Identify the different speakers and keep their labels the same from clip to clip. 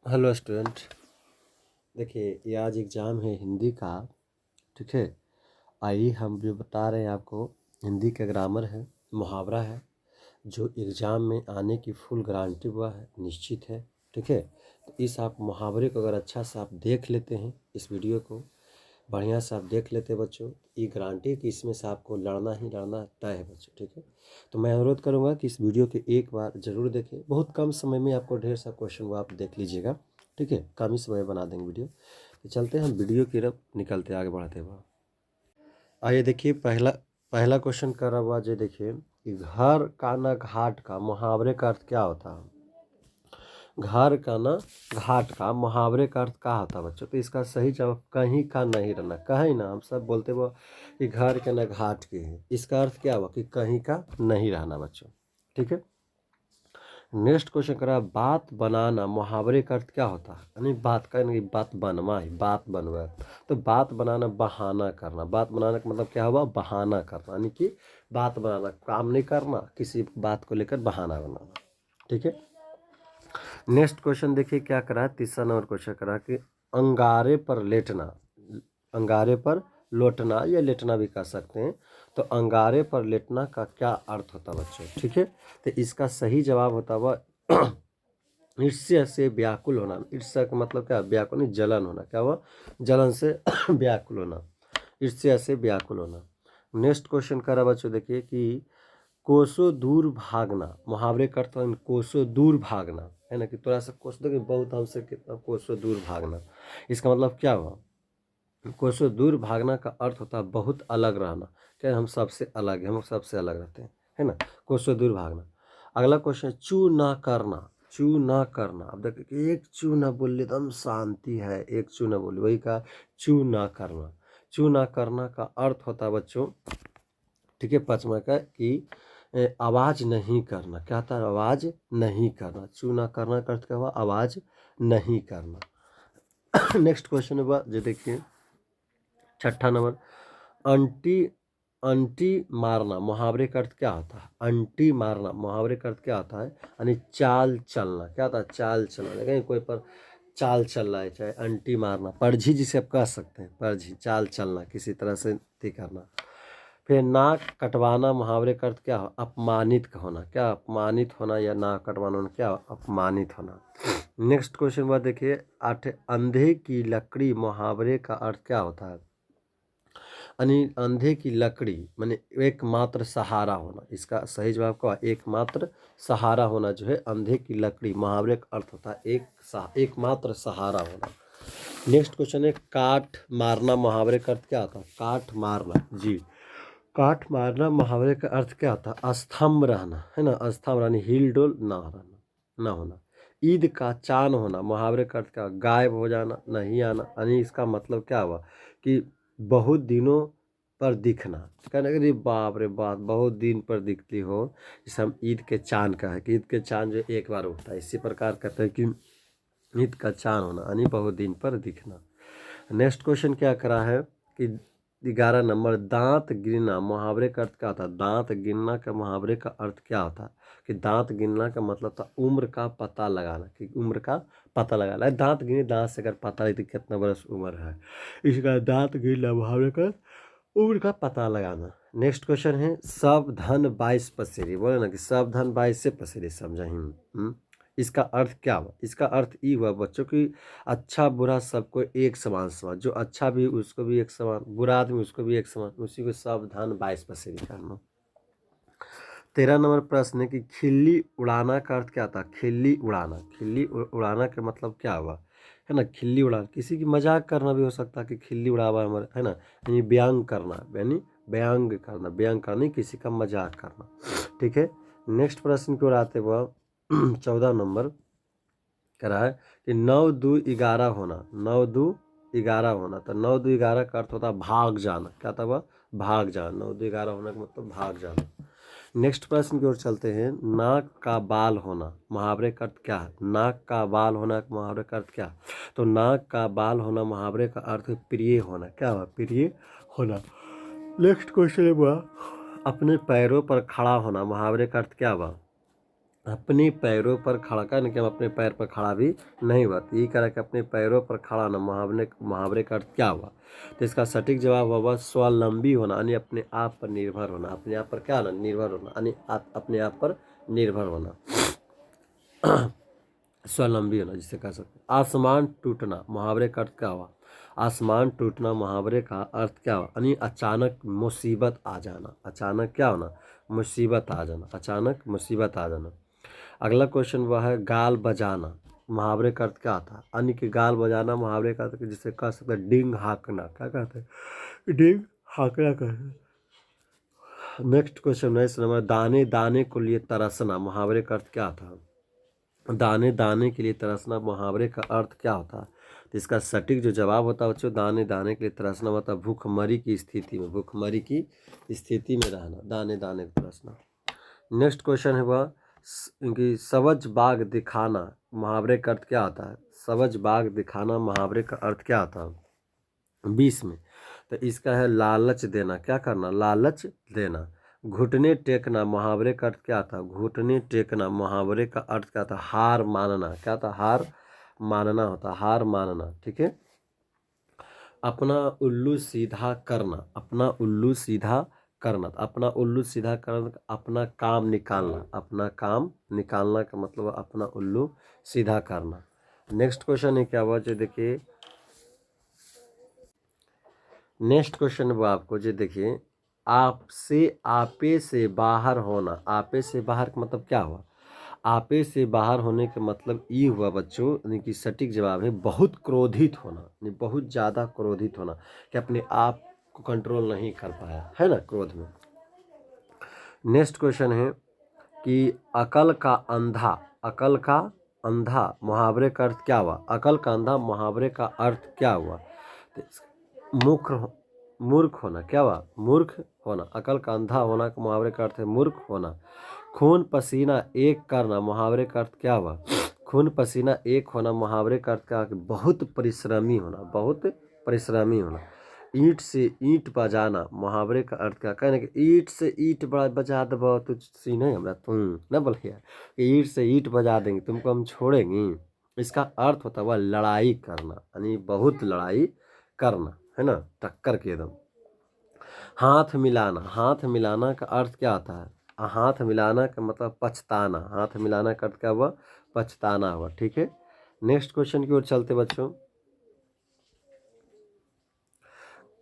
Speaker 1: Hello student. देखिए ये आज एग्ज़ाम है हिंदी का। ठीक है, आइए हम जो बता रहे हैं आपको, हिंदी का ग्रामर है, मुहावरा है, जो एग्ज़ाम में आने की फुल गारंटी हुआ है, निश्चित है। ठीक है, तो इस आप मुहावरे को अगर अच्छा से आप देख लेते हैं, इस वीडियो को बढ़िया से आप देख लेते हैं बच्चों, ये गारंटी है कि इसमें से आपको लड़ना ही लड़ना तय है बच्चों। ठीक है, तो मैं अनुरोध करूँगा कि इस वीडियो के एक बार ज़रूर देखें। बहुत कम समय में आपको ढेर सा क्वेश्चन वो आप देख लीजिएगा। ठीक है, कम ही समय में बना देंगे वीडियो। तो चलते हैं हम वीडियो की तरफ, निकलते आगे बढ़ते हुए। आइए देखिए, पहला पहला क्वेश्चन कर रहा हुआ जो देखिए कि घर का ना घाट का मुहावरे का अर्थ क्या होता है। घर का ना घाट का मुहावरे का अर्थ क्या होता है बच्चों। तो इसका सही जवाब कहीं का नहीं रहना। कहीं ना, हम सब बोलते वो कि घर के ना घाट के है, इसका अर्थ क्या हुआ कि कहीं का नहीं रहना बच्चों। ठीक है, नेक्स्ट क्वेश्चन करा, बात बनाना मुहावरे का अर्थ क्या होता है। यानी बात का, यानी बात बनवा है, बात बनवा। तो बात बनाना बहाना करना, बात बनाने का मतलब क्या हुआ, बहाना करना, यानी कि बात बनाना, काम नहीं करना, किसी बात को लेकर बहाना बनाना। ठीक है, नेक्स्ट क्वेश्चन देखिए क्या करा, तीसरा नंबर क्वेश्चन करा कि अंगारे पर लेटना, अंगारे पर लौटना या लेटना भी कह सकते हैं। तो अंगारे पर लेटना का क्या अर्थ होता है बच्चों। ठीक है, तो इसका सही जवाब होता हुआ ईर्ष्या से व्याकुल होना। ईर्ष्या का मतलब क्या, व्याकुल नहीं, जलन होना। क्या हुआ, जलन से व्याकुल होना, ईर्ष्या से व्याकुल होना। नेक्स्ट क्वेश्चन करा बच्चों देखिए कि कोसों दूर भागना मुहावरे का अर्थ है कोसों दूर भागना, है ना, कि थोड़ा सा कोस देखिए बहुत हमसे कितना कोसों दूर भागना। इसका मतलब क्या हुआ, कोसों दूर भागना का अर्थ होता है बहुत अलग रहना। क्या हम सबसे अलग हैं, हम सबसे अलग रहते हैं, है ना, कोसों दूर भागना। अगला क्वेश्चन, चू ना करना, चू ना करना। अब देखिए कि एक चू ना बोले एकदम शांति है, एक चू ना बोले, वही का चू ना करना। चू ना करना का अर्थ होता है बच्चों, ठीक है, पांचवा का कि आवाज़ नहीं करना। क्या था, आवाज़ नहीं करना। चू ना करना का अर्थ क्या हुआ, आवाज़ नहीं करना। नेक्स्ट क्वेश्चन हुआ जो देखिए छठा नंबर, अंटी अंटी मारना मुहावरे का अर्थ क्या होता है। अंटी मारना मुहावरे का अर्थ क्या होता है, यानी चाल चलना। क्या होता है, चाल चलना। लेकिन कोई पर चाल चल रहा है, चाहे अंटी मारना, परझी जिसे आप कह सकते हैं, परझी, चाल चलना, किसी तरह से थी करना। फिर नाक कटवाना मुहावरे का अर्थ क्या हो, अपमानित होना। क्या, अपमानित होना या नाक कटवाना होना, क्या, अपमानित होना। नेक्स्ट क्वेश्चन हुआ देखिए आठ, अंधे की लकड़ी मुहावरे का अर्थ क्या होता है। यानी अंधे की लकड़ी माने एकमात्र सहारा होना। इसका सही जवाब क्या, एकमात्र सहारा होना जो है अंधे की लकड़ी मुहावरे का अर्थ होता है एकमात्र सहारा होना। नेक्स्ट क्वेश्चन है, काठ मारना मुहावरे का अर्थ क्या होता है। काठ मारना, जी, काठ मारना मुहावरे का अर्थ क्या होता है, स्तंभ रहना, है ना, स्तंभ रहना, हिल डोल ना रहना, ना होना। ईद का चांद होना मुहावरे का अर्थ क्या, गायब हो जाना, नहीं आना। यानी इसका मतलब क्या हुआ कि बहुत दिनों पर दिखना। कहना कि बाप रे बाप, बहुत दिन पर दिखती हो। जैसे हम ईद के चांद का है कि ईद के चांद जो एक बार उठता है, इसी प्रकार कहते हैं कि ईद का चांद होना, यानी बहुत दिन पर दिखना। नेक्स्ट क्वेश्चन क्या करा है कि 11 नंबर, दांत गिनना मुहावरे का अर्थ क्या होता है। दांत गिनना का मुहावरे का अर्थ क्या होता है, कि दांत गिनना का मतलब था उम्र का पता लगाना, कि उम्र का पता लगाना। दांत गिने, दांत से अगर पता लगे तो कितना बरस उम्र है, इसका दांत गिनना मुहावरे का उम्र का पता लगाना। नेक्स्ट क्वेश्चन है, सब धन 22 पसेरी। बोले ना कि सब धन 22 से पसेरी, समझा ही। इसका अर्थ क्या हुआ, इसका अर्थ ये हुआ बच्चों की अच्छा बुरा सबको एक समान समान, जो अच्छा भी उसको भी एक समान, बुरा आदमी उसको भी एक समान, उसी को सावधान 22 पसेरी करना। 13 नंबर प्रश्न है कि खिल्ली उड़ाना का अर्थ क्या था। खिल्ली उड़ाना, खिल्ली उड़ाना का मतलब क्या हुआ, है ना, खिल्ली उड़ाना, किसी की मजाक करना भी हो सकता है कि खिल्ली उड़ावा हमारा, है ना, यानी व्यंग करना, यानी व्यंग करना, व्यंग करना नहीं, किसी का मजाक करना। ठीक है, नेक्स्ट प्रश्न की ओर आते हुआ 14 नंबर करा है कि 9 2 11 होना, 9 2 11 होना। तो 9 2 11 का अर्थ होता है भाग जाना। क्या था वह, भाग जाना। 9 2 11 होने का मतलब भाग जाना। नेक्स्ट प्रश्न की ओर चलते हैं, नाक का बाल होना मुहावरे का अर्थ क्या है। नाक का बाल होना मुहावरे का अर्थ क्या, तो नाक का बाल होना मुहावरे का अर्थ है प्रिय होना। क्या हुआ, प्रिय होना। नेक्स्ट क्वेश्चन हुआ, अपने पैरों पर खड़ा होना मुहावरे का अर्थ क्या हुआ, अपने पैरों पर खड़ा का नहीं कि हम अपने पैर पर खड़ा भी नहीं हुआ, तो ये कह कि अपने पैरों पर खड़ा ना, मुहावरे का अर्थ क्या हुआ? तो इसका सटीक जवाब होगा स्वावलंबी होना, यानी अपने आप पर निर्भर होना। अपने आप पर क्या होना? निर्भर होना, यानी अपने आप पर निर्भर होना। स्वावलंबी होना जिसे कह सकते हैं। आसमान टूटना मुहावरे का अर्थ क्या हुआ? आसमान टूटना मुहावरे का अर्थ क्या हुआ? यानी अचानक मुसीबत आ जाना। अचानक क्या होना? मुसीबत आ जाना। अचानक मुसीबत आ जाना। अगला क्वेश्चन वह है गाल बजाना मुहावरे का अर्थ क्या था? यानी कि गाल बजाना मुहावरे का अर्थ जिसे कह सकते हैं डिंग हाँकना। क्या कहते हैं? डिंग हाँकना कहते हैं। नेक्स्ट क्वेश्चन है इस नंबर दाने दाने को लिए तरसना मुहावरे का अर्थ क्या था? दाने दाने के लिए तरसना मुहावरे का अर्थ क्या होता है? तो इसका सटीक जो जवाब होता है बच्चों, दाने दाने के लिए तरसना होता है भूखमरी की स्थिति में, भूखमरी की स्थिति में रहना, दाने दाने को तरसना। नेक्स्ट क्वेश्चन है वह कि सवज बाग दिखाना मुहावरे का अर्थ क्या होता है? सवज बाग दिखाना मुहावरे का अर्थ क्या होता है? 20 में तो इसका है लालच देना। क्या करना? लालच देना। घुटने टेकना मुहावरे का अर्थ क्या था? घुटने टेकना मुहावरे का अर्थ क्या था? हार मानना। क्या था? हार मानना होता, हार मानना। ठीक है। अपना उल्लू सीधा करना, अपना उल्लू सीधा करना, अपना उल्लू सीधा करना, अपना काम निकालना। अपना काम निकालना का मतलब अपना उल्लू सीधा करना। नेक्स्ट क्वेश्चन है क्या हुआ जो देखिए, नेक्स्ट क्वेश्चन वो आपको जो देखिए आपसे आपे से बाहर होना। आपे से बाहर का मतलब क्या हुआ? आपे से बाहर होने का मतलब ये हुआ बच्चों, यानी कि सटीक जवाब है बहुत क्रोधित होना, यानी बहुत ज़्यादा क्रोधित होना कि अपने आप को कंट्रोल नहीं कर पाया, है ना, क्रोध में। नेक्स्ट क्वेश्चन है कि अकल का अंधा, अकल का अंधा मुहावरे का अर्थ क्या हुआ? अकल का अंधा मुहावरे का अर्थ क्या हुआ? मूर्ख, मूर्ख होना। क्या हुआ? मूर्ख होना। अकल का अंधा होना का मुहावरे का अर्थ है मूर्ख होना। खून पसीना एक करना मुहावरे का अर्थ क्या हुआ? खून पसीना एक होना मुहावरे का अर्थ क्या? बहुत परिश्रमी होना, बहुत परिश्रमी होना। ईंट से ईंट बजाना मुहावरे का अर्थ क्या? कहने कि ईंट से ईंट बजा दबो तो सीने हमरा तुम न बोलिए कि ईंट से ईंट बजा देंगे तुमको हम छोड़ेंगे। इसका अर्थ होता हुआ लड़ाई करना, यानी बहुत लड़ाई करना, है ना, टक्कर के एकदम। हाथ मिलाना, हाथ मिलाना का अर्थ क्या होता है? हाथ मिलाना का मतलब पछताना। हाथ मिलाना का अर्थ क्या हुआ? पछताना हुआ। ठीक है। नेक्स्ट क्वेश्चन की ओर चलते बच्चों।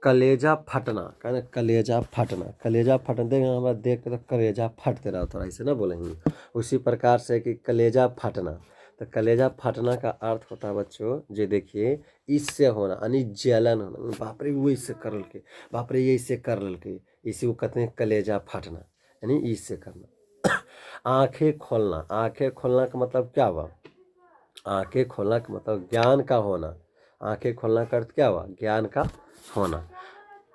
Speaker 1: कलेजा फटना, कहना कलेजा फटना, कलेजा फटना देखें हमारा देख के तो कलेजा फटते रहा, थोड़ा ऐसे ना बोलेंगे। उसी प्रकार से कि कलेजा फटना, तो कलेजा फटना का अर्थ होता है बच्चों जो देखिए इससे होना, यानी जलन होना। बाप रे वो इससे कर लके, बाप रे ये इससे कर लके, इसी को कहते हैं कलेजा फटना, यानी इससे करना। आंखें खोलना, आंखें खोलना का मतलब क्या हुआ? आंखें खोलना का मतलब ज्ञान का होना। आंखें खोलना का अर्थ क्या हुआ? ज्ञान का होना।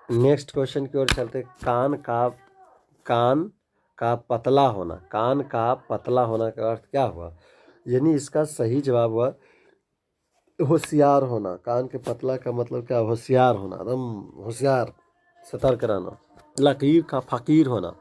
Speaker 1: नेक्स्ट क्वेश्चन की ओर चलते। कान का पतला होना, कान का पतला होना का अर्थ क्या हुआ? यानी इसका सही जवाब हुआ होशियार होना। कान के पतला का मतलब क्या? होशियार होना, एकदम होशियार, सतर्क रहना। लकीर का फकीर होना,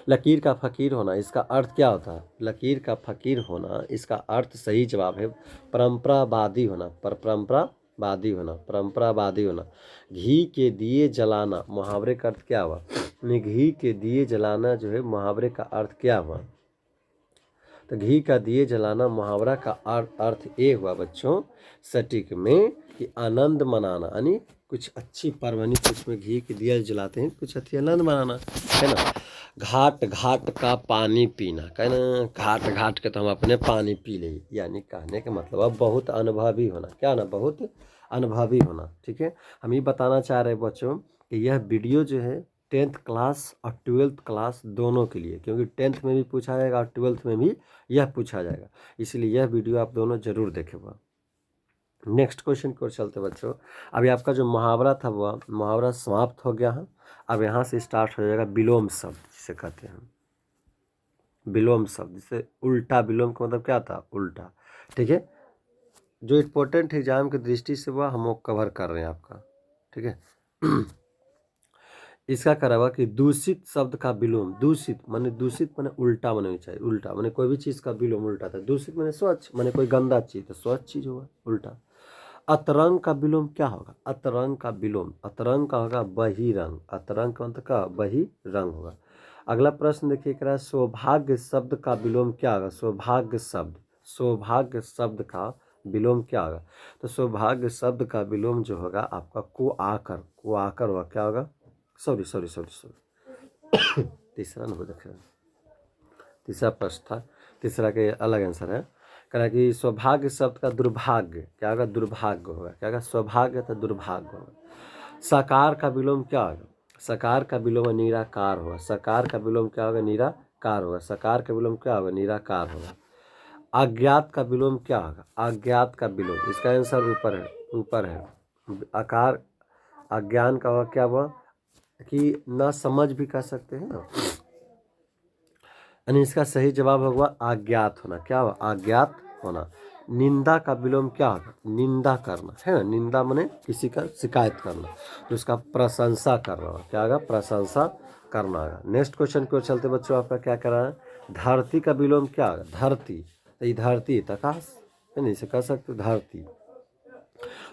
Speaker 1: लकीर का फकीर होना, इसका अर्थ क्या होता है? लकीर का फकीर होना, इसका अर्थ सही जवाब है परंपरावादी होना, परंपरावादी होना, परंपरावादी होना। घी के दिए जलाना मुहावरे का अर्थ क्या हुआ? घी के दिए जलाना जो है मुहावरे का अर्थ क्या हुआ? तो घी का दिए जलाना मुहावरा का अर्थ ये हुआ बच्चों सटीक में कि आनंद मनाना, यानी कुछ अच्छी पर्व, यानी कुछ में घी के दिया जलाते हैं, कुछ अच्छी आनंद मनाना, है ना। घाट घाट का पानी पीना, कहना घाट घाट के तो हम अपने पानी पी ले, यानी कहने का मतलब अब बहुत अनुभवी होना। क्या ना? बहुत अनुभवी होना। ठीक है। हम ये बताना चाह रहे हैं बच्चों कि यह वीडियो जो है 10th क्लास और 12th क्लास दोनों के लिए, क्योंकि 10th में भी पूछा जाएगा और 12th में भी यह पूछा जाएगा, इसलिए यह वीडियो आप दोनों जरूर देखेगा। नेक्स्ट क्वेश्चन की ओर चलते बच्चों। अभी आपका जो मुहावरा था वह मुहावरा समाप्त हो गया है। अब यहाँ से स्टार्ट हो जाएगा विलोम शब्द, जिसे कहते हैं विलोम शब्द, जिसे उल्टा। विलोम का मतलब क्या था? उल्टा। ठीक है। जो इम्पोर्टेंट एग्जाम की दृष्टि से वह हम लोग कवर कर रहे हैं आपका। ठीक है। इसका क्या होगा कि दूषित शब्द का विलोम, दूषित माने उल्टा होना चाहिए, उल्टा माने कोई भी चीज़ का विलोम उल्टा था। दूषित माने स्वच्छ, माने कोई गंदा चीज़ तो स्वच्छ चीज़ होगा उल्टा। अतरंग का विलोम क्या होगा? अतरंग का विलोम, अतरंग का होगा बहिरंग, अतरंग का मतलब क्या? बहिरंग होगा। अगला प्रश्न देखिए कह रहा है सौभाग्य शब्द का विलोम क्या होगा? सौभाग्य शब्द, सौभाग्य शब्द का विलोम क्या होगा? तो सौभाग्य शब्द का विलोम जो होगा आपका कुआकर, कुआकर होगा। क्या होगा? सॉरी सॉरी सॉरी सॉरी तीसरा नंबर देखिए, तीसरा प्रश्न था, तीसरा के अलग आंसर है। कह रहा है कि सौभाग्य शब्द का दुर्भाग्य क्या होगा? दुर्भाग्य होगा। क्या होगा? सौभाग्य तो दुर्भाग्य होगा। सकार का विलोम क्या होगा? सकार का विलोम निराकार होगा। सकार का विलोम क्या होगा? निराकार होगा। सकार का विलोम क्या होगा? निराकार होगा। अज्ञात का विलोम क्या होगा? अज्ञात का विलोम, इसका आंसर ऊपर है, ऊपर है। आकार अज्ञान का होगा क्या हुआ कि ना समझ भी कह सकते हैं ना, यानी इसका सही जवाब होगा अज्ञात होना। क्या हुआ? अज्ञात होना। निंदा का विलोम क्या होगा? निंदा करना है ना, निंदा माने किसी का शिकायत करना, तो उसका प्रशंसा करना होगा। क्या होगा? प्रशंसा करना होगा। नेक्स्ट क्वेश्चन की ओर चलते बच्चों, आपका क्या कर रहा है? धरती का विलोम क्या होगा? धरती, तो ये धरती तो आकाश है ना, इसे कह सकते धरती।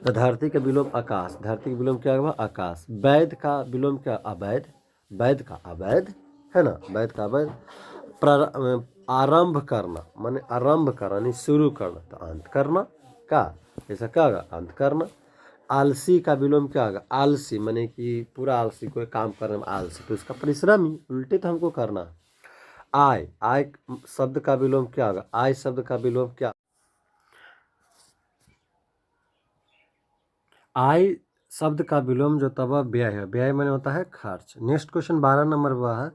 Speaker 1: तो धरती का विलोम आकाश, धरती का विलोम क्या होगा? आकाश। वैध का विलोम क्या? अवैध, वैध का अवैध है ना, वैध का अवैध। आरंभ करना माने आरंभ करना यानी शुरू करना, तो अंत करना का, ऐसा क्या होगा? अंत करना। आलसी का विलोम क्या होगा? आलसी माने कि पूरा आलसी, कोई काम करने में आलसी, तो इसका परिश्रमी, उल्टे तो हमको करना। आय, आय शब्द का विलोम क्या होगा? आय शब्द का विलोम क्या? आय शब्द का विलोम जो तब व्यय है, व्यय माने होता है खर्च। नेक्स्ट क्वेश्चन 12 नंबर हुआ है,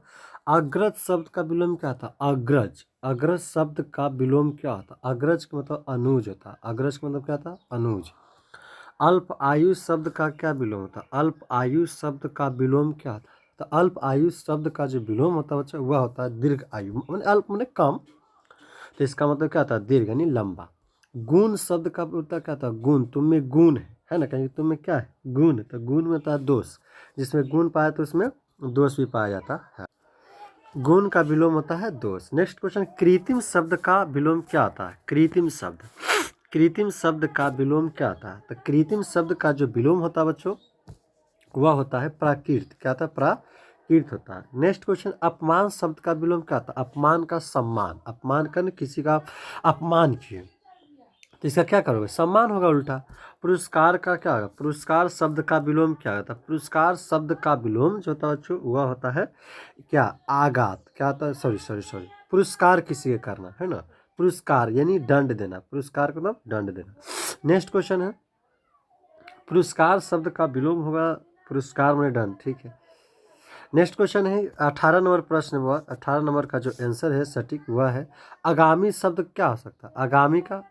Speaker 1: अग्रज शब्द का विलोम क्या था? अग्रज, अग्रज शब्द का विलोम क्या होता? अग्रज का मतलब अनुज होता, अग्रज का मतलब क्या था? अनुज। अल्प आयु शब्द का क्या विलोम होता? अल्प आयु शब्द का विलोम क्या होता? तो अल्प आयु शब्द का जो विलोम होता है बच्चा वह होता है दीर्घ आयु, माने अल्प माने कम, तो इसका मतलब क्या होता है? दीर्घ यानी लंबा। गुण शब्द का उत्तर क्या था? गुण, तुम में गुण है ना, कहीं तुम में क्या है? गुण, तो गुण में होता है दोष, जिसमें गुण पाया तो उसमें दोष भी पाया जाता है। गुण का विलोम होता है दोष। नेक्स्ट क्वेश्चन, कृत्रिम शब्द का विलोम क्या होता है? कृत्रिम शब्द, कृत्रिम शब्द का विलोम क्या होता है? तो कृत्रिम शब्द का जो विलोम होता है बच्चों वह होता है प्राकृत। क्या होता है? प्राकृत होता है। नेक्स्ट क्वेश्चन, अपमान शब्द का विलोम क्या होता है? अपमान का सम्मान, अपमान कर किसी का अपमान किए तो इसका क्या करोगे? सम्मान होगा उल्टा। पुरस्कार का क्या होगा? पुरस्कार शब्द का विलोम क्या होता है? पुरस्कार शब्द का विलोम जो होता है बच्चों वह होता है क्या? आघात। क्या होता है? सॉरी सॉरी सॉरी, पुरस्कार किसी के करना है ना, पुरस्कार यानी दंड देना, पुरस्कार का मतलब दंड देना। नेक्स्ट क्वेश्चन है, पुरस्कार शब्द का विलोम होगा पुरस्कार में दंड, ठीक है। नेक्स्ट क्वेश्चन है 18 नंबर प्रश्न हुआ, 18 नंबर का जो आंसर है सटीक वह है आगामी शब्द क्या हो सकता है?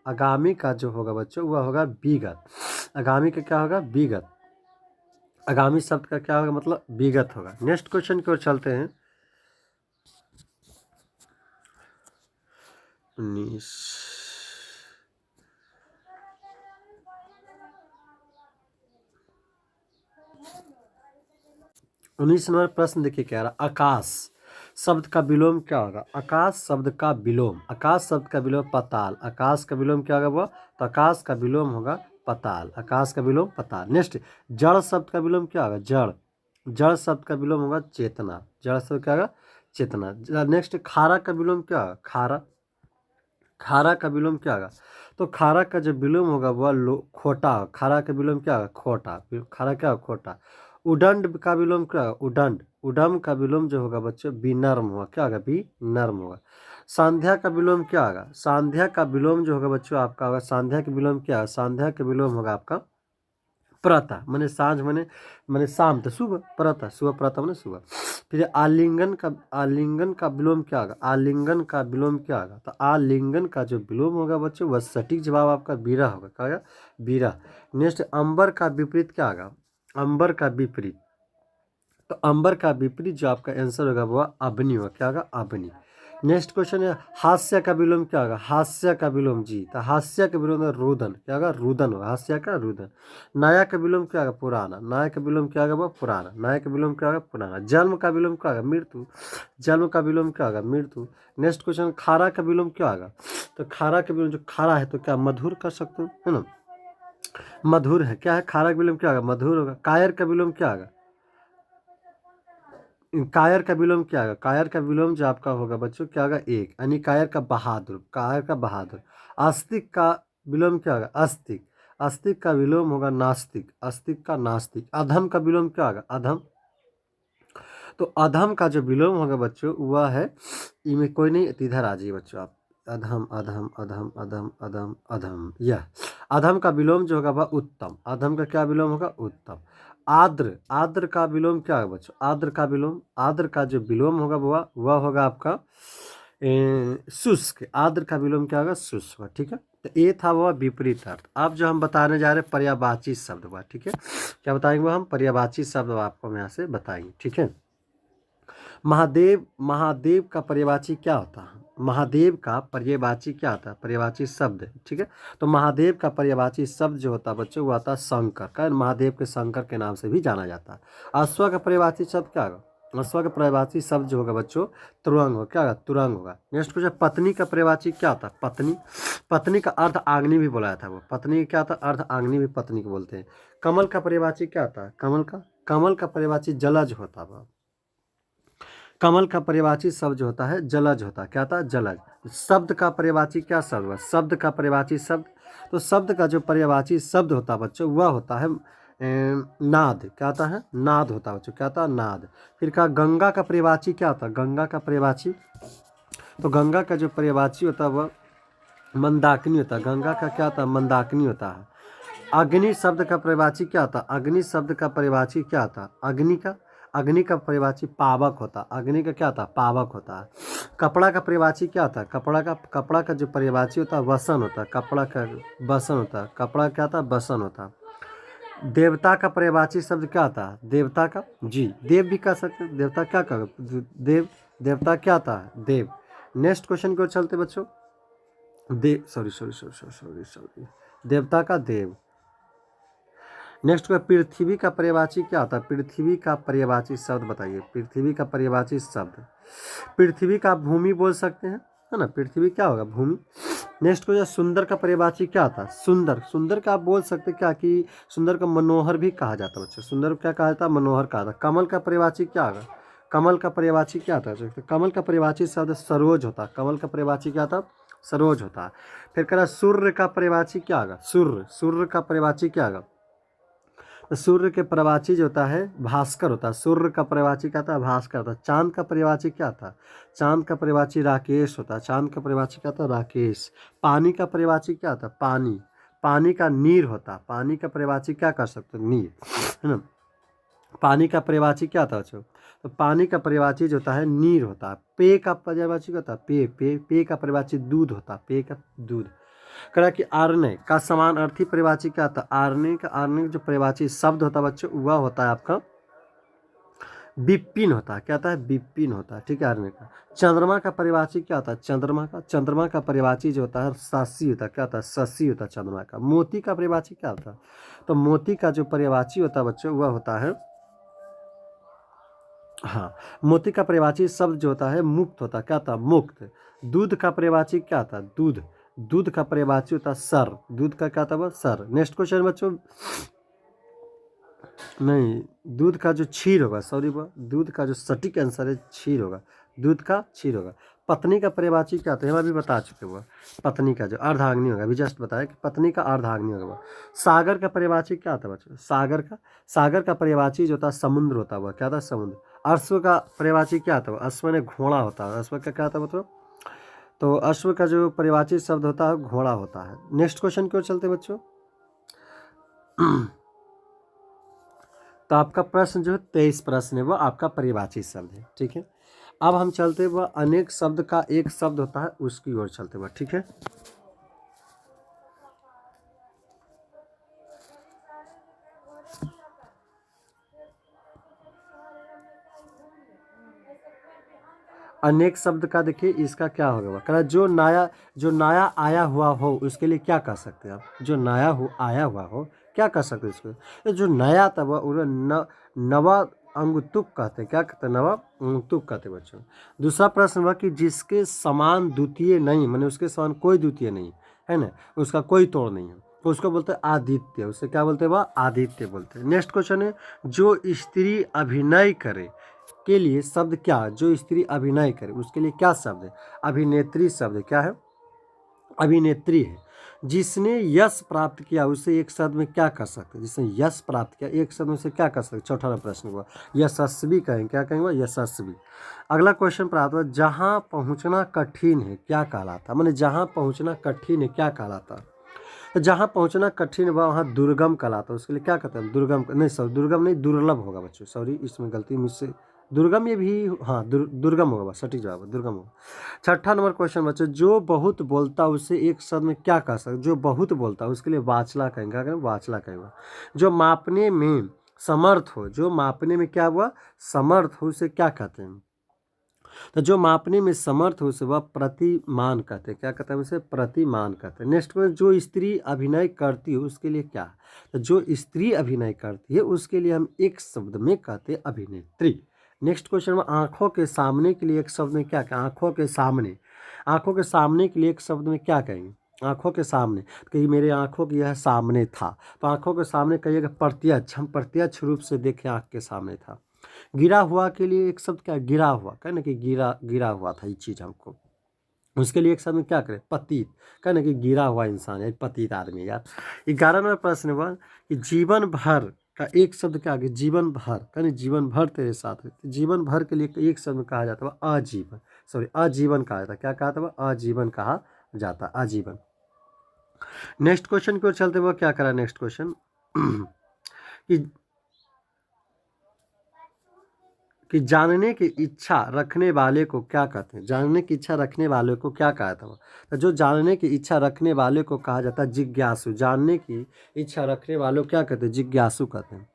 Speaker 1: आगामी का जो होगा बच्चों वह होगा विगत। आगामी का क्या होगा? विगत। आगामी शब्द का क्या होगा? मतलब विगत होगा। नेक्स्ट क्वेश्चन की ओर चलते हैं। 19 नंबर प्रश्न देखिए क्या रहा, आकाश शब्द का विलोम क्या होगा? आकाश शब्द का विलोम, आकाश शब्द का विलोम पाताल, आकाश का विलोम क्या होगा? वो तो आकाश का विलोम होगा पाताल, आकाश का विलोम पाताल। नेक्स्ट, जड़ शब्द का विलोम क्या होगा? जड़, जड़ शब्द का विलोम होगा चेतना, जड़ शब्द क्या होगा? चेतना। नेक्स्ट, खारा का विलोम क्या होगा? खारा, खारा का विलोम क्या होगा? तो खारा का जो विलोम होगा वह खोटा, खारा का विलोम क्या होगा? खोटा, खारा क्या होगा? खोटा। उदंड का विलोम क्या होगा? उदंड, उडम का विलोम जो होगा बच्चों विनर्म होगा। क्या होगा? विनर्म होगा। संध्या का विलोम क्या होगा? संध्या का विलोम जो होगा बच्चों आपका होगा, संध्या का विलोम क्या होगा? संध्या का विलोम होगा आपका प्रातः, माने साँझ, माने शाम, तो सुबह, प्रातः सुबह, प्रातः माने सुबह। फिर आलिंगन का विलोम क्या होगा? आलिंगन का विलोम क्या होगा? तो आलिंगन का जो विलोम होगा बच्चों वह सटीक जवाब आपका बीरा होगा। क्या होगा? बीरा। नेक्स्ट, अंबर का विपरीत क्या होगा? अंबर का विपरीत, तो अंबर का विपरीत जो आपका आंसर होगा वह अग्नि होगा। क्या होगा? अग्नि। नेक्स्ट क्वेश्चन है हास्य का विलोम क्या होगा? हास्य का विलोम जी, तो हास्य का विलोम है रुदन, क्या होगा? रुदन होगा, हास्य का रुदन। नया का विलोम क्या होगा? पुराना। नया का विलोम क्या होगा? वो पुराना। नया का विलोम क्या होगा? पुराना। जन्म का विलोम क्या होगा? मृत्यु। जन्म का विलोम क्या होगा? मृत्यु। नेक्स्ट क्वेश्चन खारा का विलोम क्या होगा? तो खारा का विलोम जो खारा है तो क्या मधुर कर सकते हो, है ना? मधुर है, क्या है? खारा का विलोम क्या होगा? मधुर होगा। कायर का विलोम क्या होगा? कायर का विलोम क्या होगा? कायर का विलोम जो आपका होगा बच्चों क्या होगा? एक, यानी कायर का बहादुर, कायर का बहादुर। आस्तिक का विलोम क्या होगा? आस्तिक। आस्तिक का विलोम होगा नास्तिक, आस्तिक का नास्तिक। अधम का विलोम क्या होगा? अधम। तो अधम का जो विलोम होगा बच्चों वह है, इनमें कोई नहीं, तो इधर आ जाइए बच्चों आप। अधम अधम अधम अधम अधम अधम, यह अधम का विलोम जो होगा वह उत्तम। अधम का क्या विलोम होगा? उत्तम। आद्र, आद्र का विलोम क्या होगा बच्चों? आद्र का विलोम, आद्र का जो विलोम होगा वह होगा आपका शुष्क। आद्र का विलोम क्या होगा? शुष्क, ठीक है। तो ये था वह विपरीत अर्थ। अब जो हम बताने जा रहे हैं पर्यायवाची शब्द हुआ, ठीक है। क्या बताएंगे? हम पर्यायवाची शब्द आपको हम यहाँ से बताएंगे, ठीक है। महादेव, महादेव का पर्यायवाची क्या होता है? महादेव का पर्यायवाची क्या होता है? पर्यायवाची शब्द, ठीक है। तो महादेव का पर्यायवाची शब्द जो होता है बच्चों वो आता है शंकर का। महादेव के शंकर के नाम से भी जाना जाता है। अश्व का पर्यायवाची शब्द क्या होगा? अश्व का पर्यायवाची शब्द जो होगा बच्चों तुरंग होगा, क्या होगा? तुरंग होगा। नेक्स्ट क्वेश्चन पत्नी का पर्यायवाची क्या होता है? पत्नी। पत्नी का अर्ध आग्नि भी बोला था। वो पत्नी क्या था? अर्ध आग्नि भी पत्नी को बोलते हैं। कमल का पर्यायवाची क्या होता है? कमल का, कमल का पर्यायवाची जलज होता है। कमल का पर्यायवाची शब्द जो होता है जलज होता है। क्या होता है? जलज। शब्द का पर्यायवाची क्या शब्द हुआ? शब्द का पर्यायवाची शब्द, तो शब्द का जो पर्यायवाची शब्द होता है बच्चों वह होता है नाद। क्या होता है? नाद होता है बच्चों। क्या होता है? नाद। फिर कहा गंगा का पर्यायवाची क्या होता है? गंगा का पर्यायवाची, तो गंगा का जो पर्यायवाची होता है वह मंदाकिनी होता है। गंगा का क्या होता है? मंदाकिनी होता है। अग्नि शब्द का पर्यायवाची क्या होता है? अग्नि शब्द का पर्यायवाची क्या होता है? अग्नि का, अग्नि का पर्यायवाची पावक होता है। अग्नि का क्या होता है? पावक होता है। कपड़ा का पर्यायवाची क्या होता है? कपड़ा का जो पर्यायवाची होता है वसन होता है। कपड़ा का वसन होता है। कपड़ा क्या होता है? वसन होता है। देवता का पर्यायवाची शब्द क्या होता है? देवता का जी, देव भी कह सकते हैं। देवता क्या कह, देव, देवता क्या होता है? देव। नेक्स्ट क्वेश्चन की ओर चलते बच्चों। देव, sorry sorry sorry sorry sorry sorry, देवता का देव। नेक्स्ट को पृथ्वी का पर्यायवाची क्या होता है? पृथ्वी का पर्यायवाची शब्द बताइए। पृथ्वी का पर्यायवाची शब्द, पृथ्वी का भूमि बोल सकते हैं, है ना। पृथ्वी क्या होगा? भूमि। नेक्स्ट को सुंदर का पर्यायवाची क्या होता है? सुंदर, सुंदर का आप बोल सकते हैं क्या कि सुंदर का मनोहर भी कहा जाता है बच्चों। सुंदर क्या कहा जाता है? मनोहर कहा जाता है। कमल का पर्यायवाची क्या होगा? कमल का पर्यायवाची क्या होता है? कमल का पर्यायवाची शब्द सरोज होता है। कमल का पर्यायवाची क्या था? सरोज होता है। फिर कह रहा सूर्य का पर्यायवाची क्या होगा? सूर्य, सूर्य का पर्यायवाची क्या होगा? तो सूर्य के पर्यायवाची जो होता है भास्कर होता है। सूर्य का पर्यायवाची क्या था? भास्कर होता है। चांद का पर्यायवाची क्या था? चांद का पर्यायवाची राकेश होता है। चांद का पर्यायवाची क्या था? राकेश। पानी का पर्यायवाची क्या था? पानी, पानी का नीर होता है। पानी का पर्यायवाची क्या कर सकते हो? नीर, है ना। पानी का पर्यायवाची क्या था बच्चों? तो पानी का पर्यायवाची जो होता है नीर होता है। पेय का पर्यायवाची क्या होता है? पेय, पेय, पेय का पर्यायवाची दूध होता है। पेय का दूध। कह कि आर्य का समान अर्थी पर्यायवाची क्या था? आर्य का, आर्य जो पर्यायवाची शब्द होता है बच्चों वह होता है आपका विपिन होता है। क्या होता है? विपिन होता है, ठीक है। आर्य का। चंद्रमा का पर्यायवाची क्या होता है? चंद्रमा का, चंद्रमा का पर्यायवाची जो होता है शशि होता है। क्या होता है? शशि होता है चंद्रमा का। मोती का पर्यायवाची क्या होता है? तो मोती का जो पर्यायवाची होता है बच्चों वह होता है, हाँ, मोती का पर्यायवाची शब्द जो होता है मुक्त होता है। क्या होता है? मुक्त। दूध का पर्यायवाची क्या होता है? दूध, दूध का पर्यायवाची होता है सर। दूध का क्या होता है? सर। नेक्स्ट क्वेश्चन बच्चों, नहीं, दूध का जो क्षीर होगा, सॉरी वो दूध का जो सटीक आंसर है क्षीर होगा। दूध का क्षीर होगा। पत्नी का पर्यायवाची क्या होता है? हम अभी बता चुके हुआ। पत्नी का जो अर्धांगिनी होगा, अभी जस्ट बताया कि पत्नी का अर्धांगिनी होगा। सागर का पर्यायवाची क्या होता है बच्चों? सागर का, सागर का पर्यायवाची जो होता है समुद्र होता है। क्या था? समुद्र। अश्व का पर्यायवाची क्या होता है? अश्व ने घोड़ा होता है। अश्व का क्या होता है मतलब? तो अश्व का जो पर्यायवाची शब्द होता है घोड़ा होता है। नेक्स्ट क्वेश्चन की ओर चलते बच्चों। तो आपका प्रश्न जो है 23 प्रश्न है वो आपका पर्यायवाची शब्द है, ठीक है। अब हम चलते वह अनेक शब्द का एक शब्द होता है उसकी ओर चलते हुए, ठीक है। अनेक शब्द का देखिए इसका क्या होगा, कह रहा जो नया आया हुआ हो उसके लिए क्या कह सकते हैं आप, जो आया हुआ हो क्या कह सकते हैं इसको, तो जो नया था वह नवा अंगतुक कहते हैं, क्या कहते हैं, नवा अंगतुक कहते हैं बच्चों। दूसरा प्रश्न हुआ कि जिसके समान द्वितीय नहीं, माने उसके समान कोई द्वितीय नहीं है ना, उसका कोई तोड़ नहीं है, तो उसको बोलते हैं आदित्य, उसे क्या बोलते हैं, वह आदित्य बोलते हैं। नेक्स्ट क्वेश्चन है, जो स्त्री अभिनय करे के लिए शब्द क्या, जो स्त्री अभिनय करे उसके लिए क्या शब्द है, अभिनेत्री शब्द है, क्या है, अभिनेत्री है। जिसने यश प्राप्त किया उसे एक शब्द में क्या कर सकते हैं, जिसने यश प्राप्त किया एक शब्द में से क्या कर सकते, चौथा प्रश्न हुआ यशस्वी कहेंगे, क्या कहेंगे, यशस्वी। अगला क्वेश्चन प्राप्त हुआ, जहाँ पहुँचना कठिन है क्या कहलाता, माने जहाँ पहुँचना कठिन है क्या कहलाता, तो जहाँ पहुँचना कठिन हुआ वहाँ दुर्गम कहलाता है, उसके लिए क्या कहते हैं, दुर्गम नहीं, सॉरी दुर्गम नहीं, दुर्लभ होगा बच्चों, सॉरी इसमें गलती मुझसे, दुर्गम ये भी, हाँ दुर्गम होगा, सटीक जवाब है दुर्गम होगा। छठा नंबर क्वेश्चन बच्चों, जो बहुत बोलता उसे एक शब्द में क्या कह सकते, जो बहुत बोलता उसके लिए वाचला कहेंगे, क्या कहेंगे, वाचला कहेंगे। जो मापने में समर्थ हो, जो मापने में क्या हुआ, समर्थ हो उसे क्या कहते हैं, तो जो मापने में समर्थ हो उसे वह प्रतिमान कहते हैं, क्या कहते हैं, उसे प्रतिमान कहते हैं। नेक्स्ट में जो स्त्री अभिनय करती है उसके लिए क्या, तो जो स्त्री अभिनय करती है उसके लिए हम एक शब्द में कहते हैं अभिनेत्री। नेक्स्ट क्वेश्चन में आंखों के सामने के लिए एक शब्द में क्या कहें, आंखों के सामने, आंखों के सामने के लिए एक शब्द में क्या कहेंगे, आंखों के सामने, कि मेरे आंखों के यह सामने था, तो आंखों के सामने कहिएगा प्रत्यक्ष, हम प्रत्यक्ष रूप से देखें आंख के सामने था। गिरा हुआ के लिए एक शब्द क्या, गिरा हुआ, कहना कि गिरा हुआ था ये चीज़ हमको, उसके लिए एक शब्द में क्या करें, पतित, कहना कि गिरा हुआ इंसान है, पतित आदमी यार। 11 नंबर प्रश्न हुआ कि जीवन भर का एक शब्द क्या, कि जीवन भर, कहना जीवन भर तेरे साथ है, तो जीवन भर के लिए एक शब्द में कहा जाता है आजीवन, सॉरी आजीवन कहा जाता, क्या कहा था, आजीवन कहा जाता, आजीवन। नेक्स्ट क्वेश्चन की ओर चलते हुए क्या करा, नेक्स्ट क्वेश्चन कि जानने की इच्छा रखने वाले को क्या कहते हैं, जानने की इच्छा रखने वाले को क्या कहा था, तो जो जानने की इच्छा रखने वाले को कहा जाता है जिज्ञासु, जानने की इच्छा रखने वालों क्या कहते हैं, जिज्ञासु कहते हैं।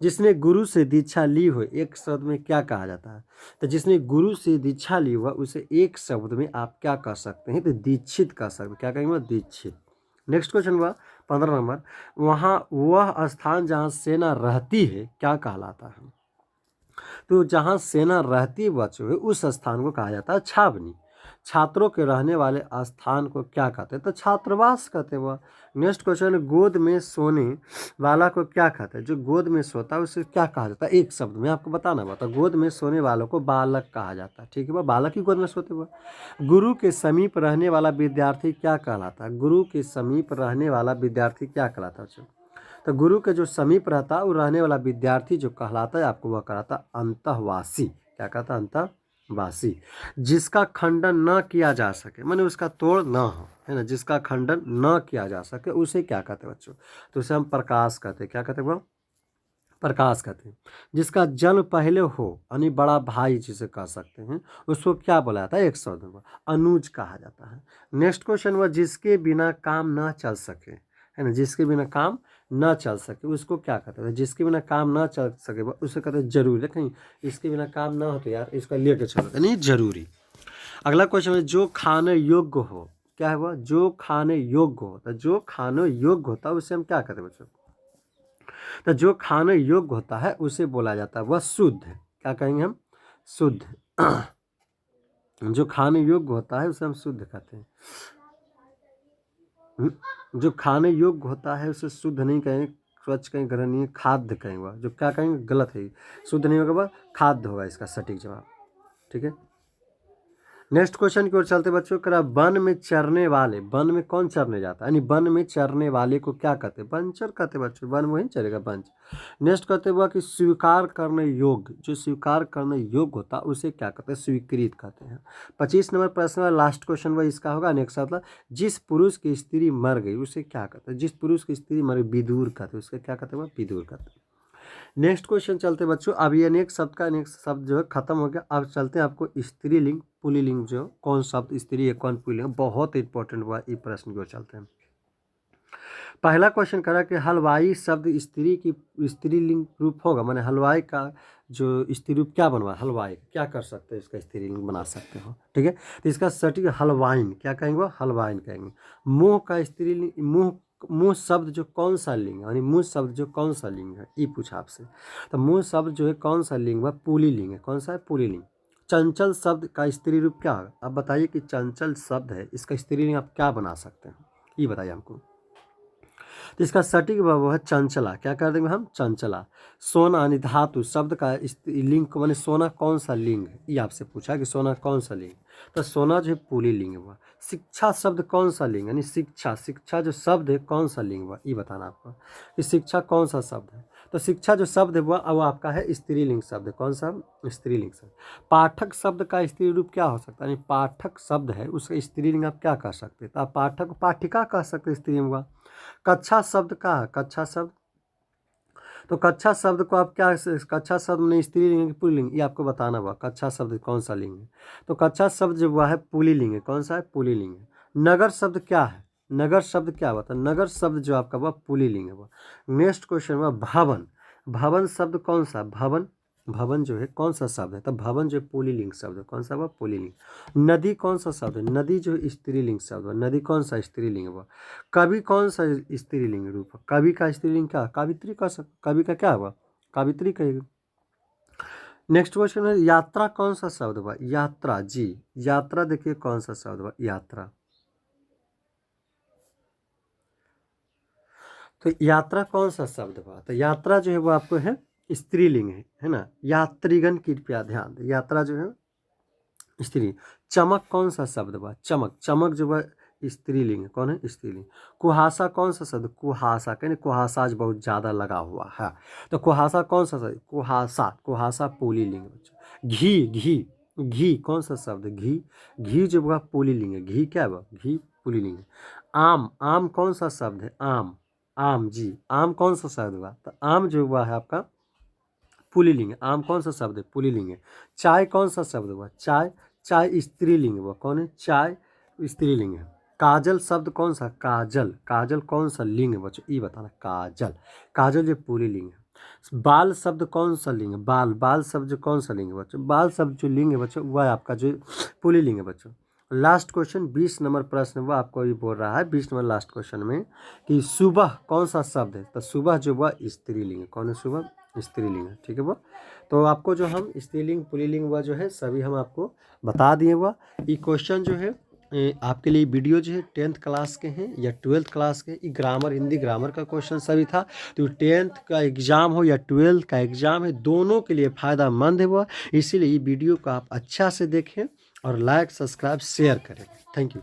Speaker 1: जिसने गुरु से दीक्षा ली हो एक शब्द में क्या कहा जाता है, तो जिसने गुरु से दीक्षा ली हुआ उसे एक शब्द में आप क्या कह सकते हैं, तो दीक्षित कह सकते हैं, क्या कहेंगे, दीक्षित। नेक्स्ट क्वेश्चन हुआ 15 नंबर, वहाँ वह स्थान जहाँ सेना रहती है क्या कहलाता है, तो जहाँ सेना रहती बच्चों है उस स्थान को कहा जाता है छावनी। छात्रों के रहने वाले स्थान को क्या कहते हैं, तो छात्रावास कहते हैं वह। नेक्स्ट क्वेश्चन, गोद में सोने वाला को क्या कहते हैं, जो गोद में सोता है उसे क्या कहा जाता है, एक शब्द में आपको बताना बता, गोद में सोने वालों को बालक कहा जाता है, ठीक है, वह बालक ही गोद में सोते हुए। गुरु के समीप रहने वाला विद्यार्थी क्या कहलाता है, गुरु के समीप रहने वाला विद्यार्थी क्या कहलाता है, तो गुरु के जो समीप रहता है वो रहने वाला विद्यार्थी जो कहलाता है आपको वह कहलाता है अंतःवासी, क्या कहता है, अंतःवासी। जिसका खंडन न किया जा सके, माने उसका तोड़ न हो, है ना, जिसका खंडन न किया जा सके उसे क्या कहते हैं बच्चों, तो उसे हम प्रकाश कहते हैं, क्या कहते हैं वो, प्रकाश कहते हैं। जिसका जन्म पहले हो यानी बड़ा भाई जिसे कह सकते हैं उसको क्या बोला जाता है, एक शब्द में अनुज कहा जाता है। नेक्स्ट क्वेश्चन हुआ, जिसके बिना काम न चल सके, है ना, जिसके बिना काम न चल सके उसको क्या कहते हैं, जिसके बिना काम न चल सके उसे कहते हैं जरूरी, कहीं इसके बिना काम ना हो तो यार इसका लेके चलो, यानी जरूरी। अगला क्वेश्चन है, जो खाने योग्य हो, क्या है वह, जो खाने योग्य होता है, जो खाने योग्य होता है उसे हम क्या कहते हैं बच्चों, तो जो खाने योग्य होता है उसे बोला जाता है वह शुद्ध, क्या कहेंगे हम, शुद्ध। जो खाने योग्य होता है उसे हम शुद्ध कहते हैं। जो खाने योग्य होता है उसे शुद्ध नहीं कहेंगे, स्वच्छ कहेंगे, ग्रहणीय, खाद्य कहेंगे, जो क्या कहेंगे गलत है, शुद्ध नहीं होगा वह खाद्य होगा इसका सटीक जवाब, ठीक है। नेक्स्ट क्वेश्चन की ओर चलते बच्चों, करा वन में चरने वाले, वन में कौन चरने जाता है, यानी वन में चरने वाले को क्या कहते हैं, वंचर कहते हैं बच्चों, वन वहीं चलेगा वंच। नेक्स्ट कहते हुआ कि स्वीकार करने योग्य, जो स्वीकार करने योग्य होता है उसे क्या कहते हैं, स्वीकृत कहते हैं। 25 नंबर प्रश्न में लास्ट क्वेश्चन वह इसका होगा। नेक्स्ट मतलब, जिस पुरुष की स्त्री मर गई उसे क्या कहते हैं, जिस पुरुष की स्त्री मर गई विदुर कहते हैं, उसके क्या कहते हैं, विदुर कहते हैं। नेक्स्ट क्वेश्चन चलते बच्चों, अब ये नेक्स्ट शब्द का नेक्स्ट शब्द जो है खत्म हो गया। अब चलते हैं आपको स्त्रीलिंग पुल्लिंग, जो कौन शब्द स्त्री है कौन पुल्लिंग, बहुत इंपॉर्टेंट हुआ ये प्रश्न की ओर चलते हैं। पहला क्वेश्चन करा कि हलवाई शब्द स्त्री की स्त्रीलिंग रूप होगा, माने हलवाई का जो स्त्री रूप क्या बनवा, हलवाई क्या कर सकते हैं, इसका स्त्रीलिंग बना सकते हो। ठीक है, तो इसका सटीक हलवाइन क्या कहेंगे, हलवाइन कहेंगे। मुंह का स्त्रीलिंग, मुंह शब्द जो कौन सा लिंग है, यानी मुंह शब्द जो कौन सा लिंग है, ये पूछा आपसे। तो मुंह शब्द जो है कौन सा लिंग है, पुल्लिंग है। कौन सा है, पुल्लिंग। चंचल शब्द का स्त्री रूप क्या है, आप बताइए कि चंचल शब्द है, इसका स्त्रीलिंग आप क्या बना सकते हैं, ये बताइए हमको। तो इसका सटीक वो है चंचला, क्या कर देंगे हम, चंचला। सोना यानी धातु शब्द का लिंग माने सोना कौन सा लिंग है, ये आपसे पूछा कि सोना कौन सा लिंग, तो सोना जो है पुल्लिंग हुआ। शिक्षा शब्द कौन सा लिंग, यानी शिक्षा, शिक्षा जो शब्द है कौन सा लिंग हुआ, ये बताना आपको कि शिक्षा कौन सा शब्द है। तो शिक्षा जो शब्द है वो आपका है स्त्रीलिंग शब्द, कौन सा, स्त्रीलिंग शब्द। पाठक शब्द का स्त्री रूप क्या हो सकता है, यानी पाठक शब्द है उसका स्त्रीलिंग आप क्या कह सकते हैं, तो आप पाठक को पाठिका कह सकते हैं, स्त्रीलिंग हुआ। कक्षा शब्द का, कक्षा शब्द, तो कक्षा शब्द को आप क्या, कक्षा शब्द में स्त्रीलिंग है कि पुल्लिंग, ये आपको बताना हुआ कक्षा शब्द कौन सा लिंग है। तो कक्षा शब्द जो हुआ है पुल्लिंग है, कौन सा है, पुल्लिंग है। नगर शब्द क्या है, नगर शब्द क्या हुआ था, नगर शब्द जो आपका हुआ पुल्लिंग है हुआ। नेक्स्ट क्वेश्चन हुआ भवन, भवन शब्द कौन सा, भवन, भवन जो है कौन सा शब्द है, तो भवन जो पुल्लिंग शब्द है, कौन सा हुआ, पुल्लिंग। नदी कौन सा शब्द है, नदी जो स्त्रीलिंग शब्द है, नदी कौन सा स्त्रीलिंग हुआ। कवि कौन सा स्त्रीलिंग रूप है, कवि का स्त्रीलिंग क्या, कवित्री का, कवि का क्या हुआ, कवित्री कहेगी। नेक्स्ट क्वेश्चन है यात्रा कौन सा शब्द हुआ, यात्रा, जी यात्रा देखिए कौन सा शब्द हुआ, यात्रा। तो यात्रा कौन सा शब्द हुआ, तो यात्रा जो है वो आपको है स्त्रीलिंग है ना। यात्रीगण कृपया ध्यान दें, यात्रा जो है स्त्री। चमक कौन सा शब्द हुआ, चमक, चमक जो है स्त्रीलिंग है, कौन है, स्त्रीलिंग। कुहासा कौन सा शब्द, कुहासा, कहने कुहासा आज बहुत ज़्यादा लगा हुआ है, तो कुहासा कौन सा शब्द, कुहासा, कुहासा पुल्लिंग। घी, घी, घी कौन सा शब्द, घी, घी जो हुआ पुल्लिंग है, घी क्या हुआ, घी पुल्लिंग है। आम, आम कौन सा शब्द है, आम, आम, जी आम कौन सा शब्द हुआ, तो आम जो हुआ है आपका पुल्लिंग है, आम कौन सा शब्द है, पुल्लिंग है। चाय कौन सा शब्द हुआ, चाय, चाय स्त्रीलिंग हुआ, कौन है, चाय स्त्रीलिंग है। काजल शब्द कौन सा, काजल, काजल कौन सा लिंग है बच्चों, ये बताना, काजल, काजल जो पुल्लिंग है। बाल शब्द कौन सा लिंग है, बाल, बाल शब्द जो कौन सा लिंग है बच्चों, बाल शब्द जो लिंग है बच्चों वह आपका जो पुल्लिंग है बच्चों। लास्ट क्वेश्चन 20 नंबर प्रश्न वह आपको ये बोल रहा है 20 नंबर लास्ट क्वेश्चन में कि सुबह कौन सा शब्द है, तो सुबह जो वह स्त्रीलिंग है, कौन है, सुबह स्त्रीलिंग है। ठीक है वह, तो आपको जो हम स्त्रीलिंग पुल्लिंग वह जो है सभी हम आपको बता दिए। वह ये क्वेश्चन जो है आपके लिए वीडियो जो है 10th क्लास के हैं या 12th क्लास के, ये ग्रामर, हिंदी ग्रामर का क्वेश्चन सभी था। तो 10th का एग्ज़ाम हो या 12th का एग्ज़ाम है, दोनों के लिए फ़ायदेमंद है वह, इसीलिए ये वीडियो को आप अच्छा से देखें और लाइक, सब्सक्राइब, शेयर करें। Thank you.